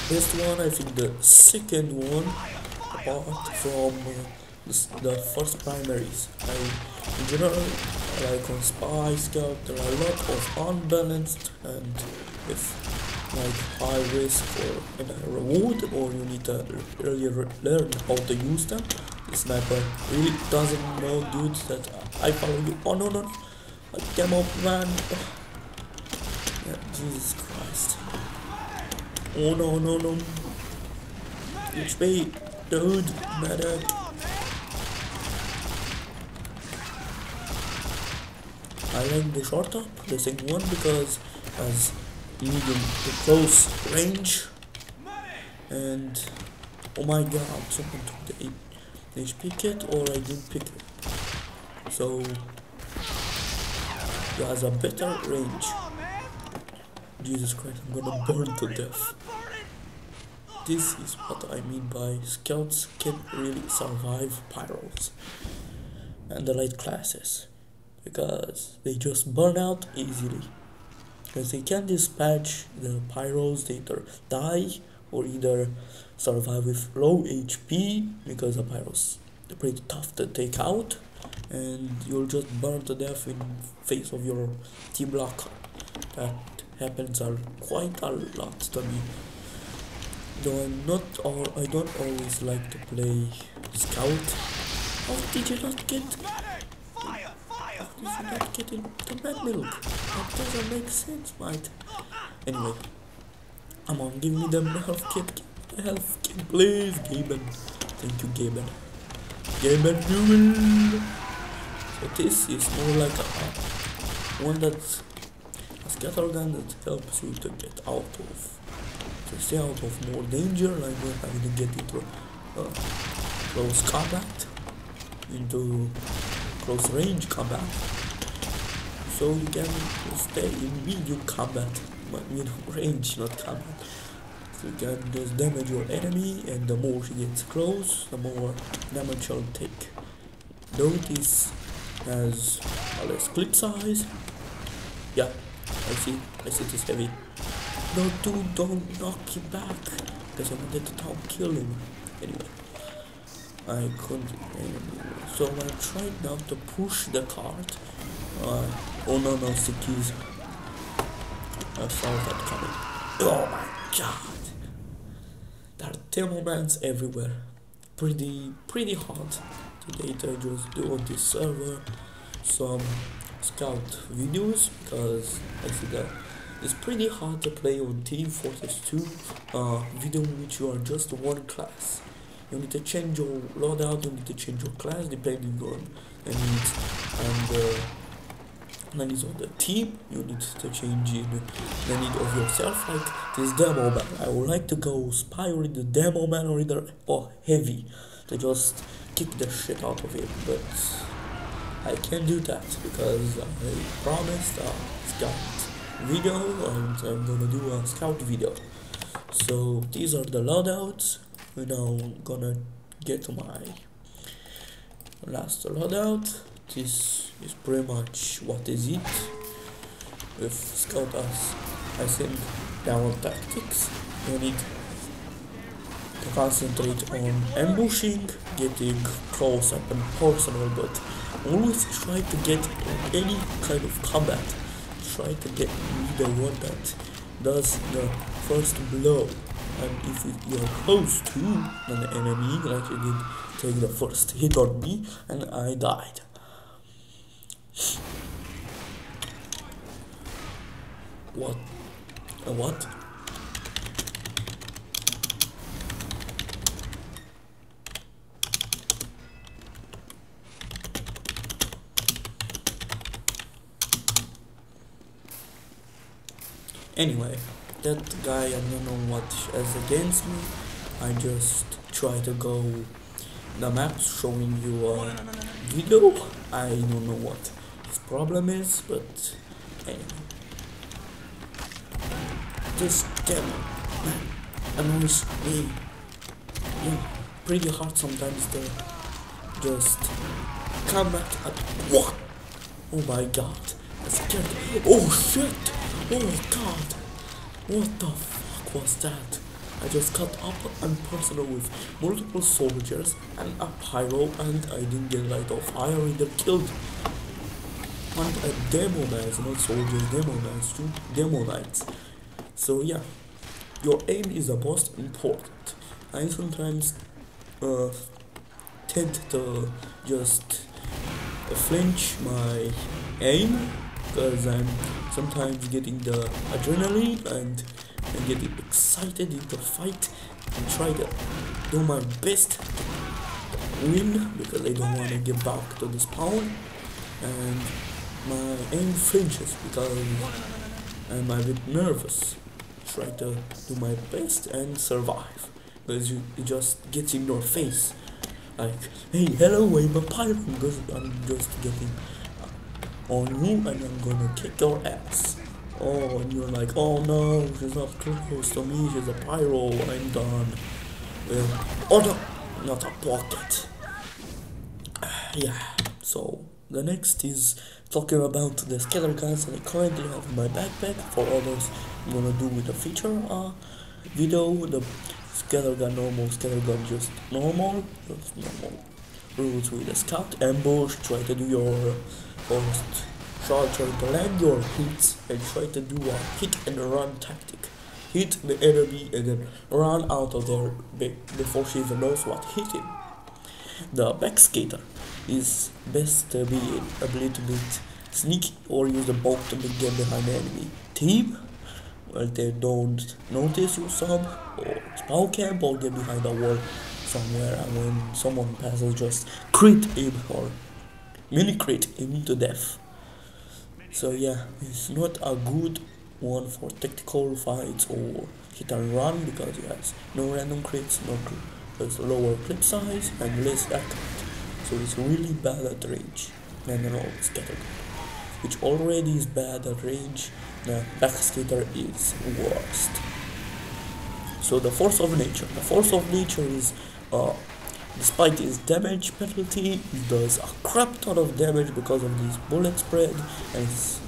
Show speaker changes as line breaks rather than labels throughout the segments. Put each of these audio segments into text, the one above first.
best one, I think the second one, apart from the first primaries. In general, like on Spy Scout, there are a lot of unbalanced and with like high risk or and a reward, or you need to really learn how to use them. The sniper really doesn't know, dude, that I follow you. Oh no, no, come up, man. Yeah, Jesus Christ. Oh no, no, no. HP, dude, medic. I like the short up, the second one, because as medium to close range. And oh my god, someone took the HP kit, or I didn't pick it. So he has a better range. Jesus Christ, I'm gonna burn to death. This is what I mean by scouts can really survive pyros and the light classes, because they just burn out easily. Because they can dispatch the pyros, they either die or either survive with low HP, because the pyros are pretty tough to take out, and you'll just burn to death in face of your team blocker. That happens quite a lot to me. Though I don't always like to play scout. How did you not get? How did you not get into bad milk? That doesn't make sense, mate. Anyway, come on, give me the health kit. Health kit, please, Gaben. Thank you, Gaben. Gaben, you will. So this is more like one that's a scatter gun that helps you to get out of. To stay out of more danger, like when having to get into close combat, into close range combat, so you can stay in medium combat, but medium range, not combat. So you can just damage your enemy, and the more she gets close, the more damage she'll take. Though this has a less clip size. Yeah, I see this heavy. No, dude, don't knock him back, because I wanted to down kill him. Anyway, I couldn't. So I tried now to push the cart. Oh no, stickies. I saw that coming. Oh my god. There are thermomans everywhere. Pretty hard. Today I just do on this server some scout videos, because I see that it's pretty hard to play on Team Fortress 2 video in which you are just one class. You need to change your loadout, you need to change your class depending on the needs and the needs of the team. You need to change in the need of yourself, like this demo man. I would like to go spy or the demo man, or either heavy to just kick the shit out of him, but I can't do that because I promised a scout video, and I'm gonna do a scout video. So these are the loadouts. We're now gonna get to my last loadout. This is pretty much what is it. With scout as I think down tactics, you need to concentrate on ambushing, getting close up and personal, but always try to get any kind of combat. Try to get the one that does the first blow, and if you're close to an enemy, like you did take the first hit on me and I died. What? What? Anyway, that guy, I don't know what is against me. I just try to go the map showing you a video. I don't know what his problem is, but anyway. This demo annoys me. Yeah, pretty hard sometimes to just come back at what? Oh my god, I scared. Oh shit! Oh god! What the fuck was that? I just cut up and personal with multiple soldiers and a pyro, and I didn't get light off. I already killed and a demonize, not soldiers, demonize, two demonites. So yeah, your aim is the most important. I sometimes tend to just flinch my aim because I'm sometimes getting the adrenaline and I'm getting excited in the fight and try to do my best to win because I don't want to get back to the spawn, and my aim flinches because I'm a bit nervous. Try to do my best and survive because it just gets in your face like, hey, hello, I'm a pirate, because I'm just getting on you and I'm gonna kick your ass. Oh, and you're like, oh no, she's not close to me, she's a pyro, I'm done. Well, oh no, not a pocket. Yeah, so the next is talking about the scatter guns that I currently have in my backpack. For others, I'm gonna do with the feature video. The scatter gun, normal scatter gun, just normal rules with the scout, ambush, try to do your first shot, try to land your hits and try to do a hit and run tactic. Hit the enemy and then run out of there before she even knows what hit him. The backskater is best to be a little bit sneaky or use the boat to get behind the enemy team while they don't notice you some, or spawn camp or get behind a wall somewhere, and when someone passes just crit him or mini crit him to death. So yeah, it's not a good one for tactical fights or hit and run because it has no random crits, there's lower clip size and less accurate. So it's really bad at range than an old scatter gun, which already is bad at range. The backskater is worst. So the force of nature. The force of nature is, despite its damage penalty, it does a crap ton of damage because of this bullet spread, and it's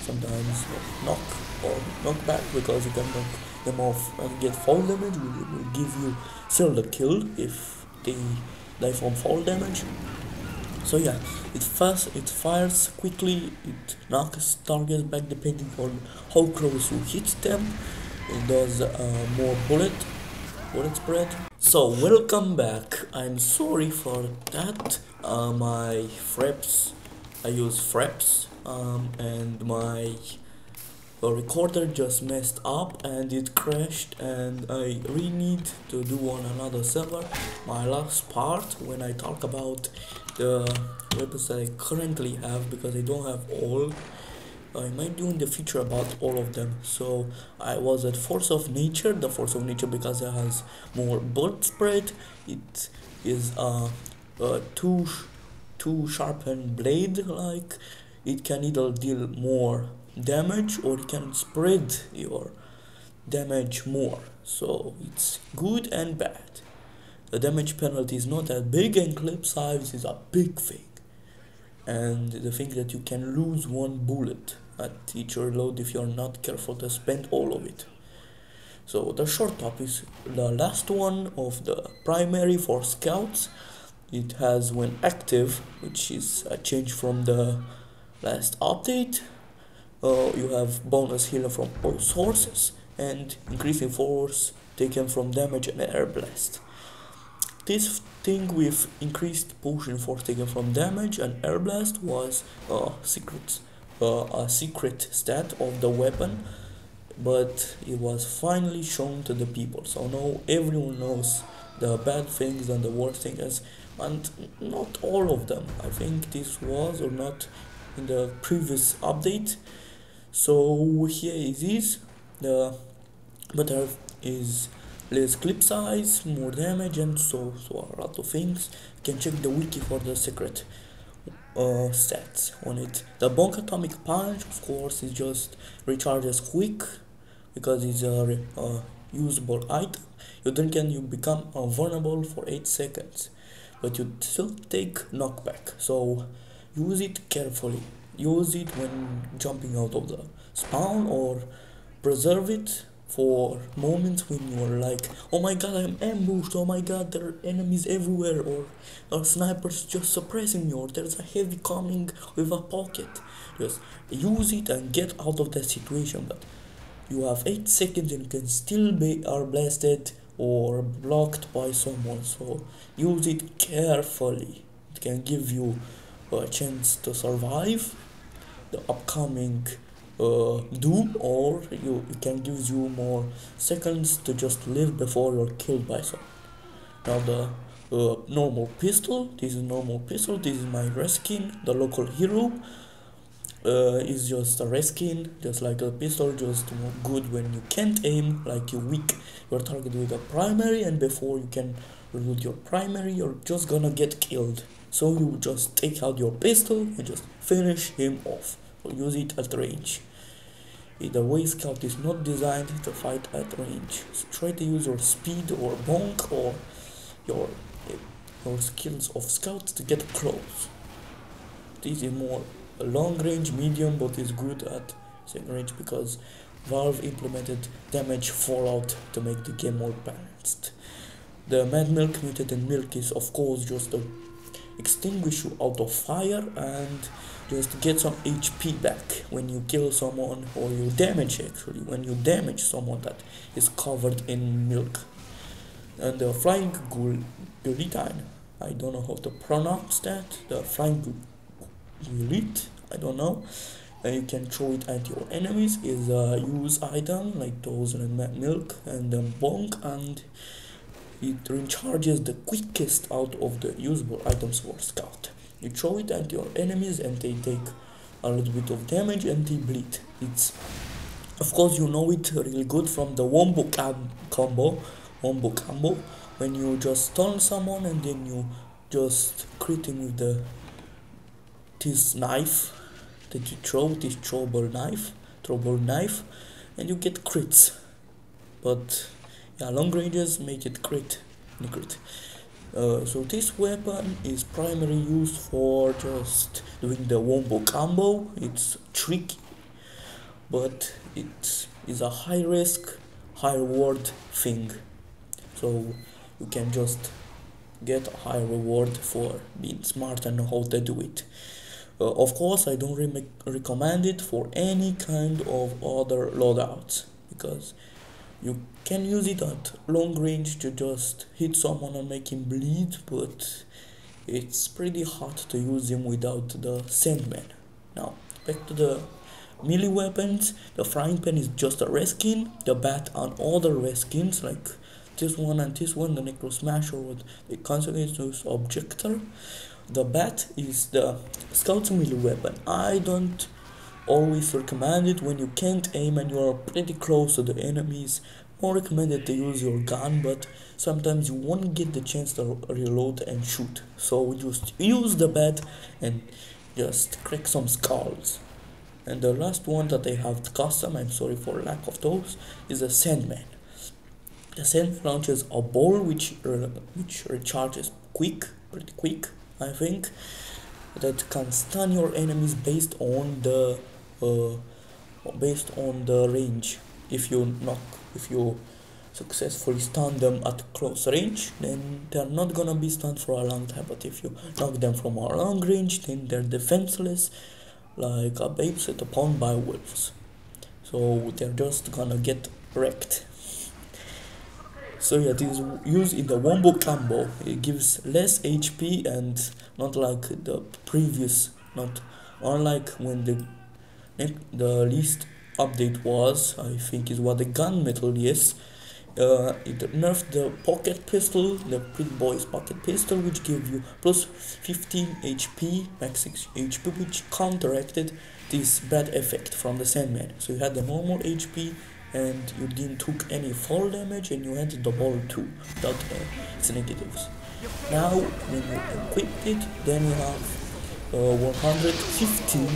sometimes knock or knockback because you can knock them off and get fall damage. It will give you still the kill if they die from fall damage. So yeah, it fires quickly, it knocks targets back depending on how close you hit them. It does more bullet spread. So welcome back. I'm sorry for that. My fraps, I use fraps, and my recorder just messed up and it crashed, and I really need to do on another server my last part when I talk about the weapons that I currently have, because I don't have all. I might do in the future about all of them. So I was at force of nature. The force of nature, because it has more bullet spread, it is a two sharpened blade, like it can either deal more damage or it can spread your damage more. So it's good and bad. The damage penalty is not that big and clip size is a big thing. And the thing that you can lose one bullet at each reload if you're not careful to spend all of it. So the short top is the last one of the primary for scouts. It has when active, which is a change from the last update. You have bonus healing from all sources and increasing force taken from damage and air blast. This thing with increased potion force taken from damage and air blast was a secret stat of the weapon, but it was finally shown to the people. So now everyone knows the bad things and the worst things, and not all of them. I think this was or not in the previous update. So here it is. The better is less clip size, more damage, and so a lot of things. You can check the wiki for the secret stats on it. The bonk atomic punch, of course, is just recharges quick because it's a usable item. You drink and you become vulnerable for 8 seconds, but you still take knockback. So use it carefully. Use it when jumping out of the spawn, or preserve it for moments when you're like, oh my god, I'm ambushed, oh my god, there are enemies everywhere, or snipers just suppressing me, or there's a heavy coming with a pocket. Just use it and get out of that situation. But you have 8 seconds and you can still be are blasted or blocked by someone, so use it carefully. It can give you a chance to survive the upcoming doom, or it can give you more seconds to just live before you're killed by someone. Now the normal pistol, this is normal pistol, this is my reskin. The local hero is just a reskin, just like a pistol, just good when you can't aim, like you weak your target with a primary, and before you can reload your primary you're just gonna get killed. So you just take out your pistol and just finish him off, or use it at range. Either way, Scout is not designed to fight at range, so try to use your speed or bonk or your skills of Scout to get close. This is more a long range medium, but is good at second range because Valve implemented damage fallout to make the game more balanced. The Mad Milk mutated milk is of course just to extinguish you out of fire and just get some HP back when you kill someone, or you damage, actually when you damage someone that is covered in milk. And the flying guillotine, I don't know how to pronounce that, the flying guillotine, I don't know, and you can throw it at your enemies, is a use item like those in milk and bonk, and it recharges the quickest out of the usable items for Scout. You throw it at your enemies and they take a little bit of damage and they bleed. It's, of course, you know it really good from the wombo combo, when you just stun someone and then you just crit him with this knife that you throw, this throwable knife, and you get crits. But yeah, long ranges make it crit. So this weapon is primarily used for just doing the wombo combo. It's tricky, but it is a high risk, high reward thing. So you can just get a high reward for being smart and know how to do it. Of course, I don't recommend it for any kind of other loadouts, because you can use it at long range to just hit someone and make him bleed, but it's pretty hard to use him without the Sandman. Now, back to the melee weapons. The frying pan is just a reskin. The bat and other reskins like this one and this one, the Necro Smasher with the Consequences Objector. The bat is the Scout's melee weapon. I don't always recommend it when you can't aim and you are pretty close to the enemies. More recommended to use your gun, but sometimes you won't get the chance to reload and shoot. So just use the bat and just crack some skulls. And the last one that I have custom, I'm sorry for lack of those, is the Sandman. The Sandman launches a ball which recharges pretty quick, I think, that can stun your enemies based on the range. If you successfully stun them at close range, then they're not gonna be stunned for a long time. But if you knock them from a long range, then they're defenseless, like a babe set upon by wolves. So they're just gonna get wrecked. So yeah, this is used in the wombo combo. It gives less HP and not like the previous, not unlike when the least update was, I think is what the gunmetal is. It nerfed the pocket pistol, the Pretty Boys pocket pistol, which gave you plus 15 HP, max 6 HP, which counteracted this bad effect from the Sandman. So you had the normal HP and you didn't took any fall damage, and you had the ball too without its negatives. Now when you equip it, then you have 115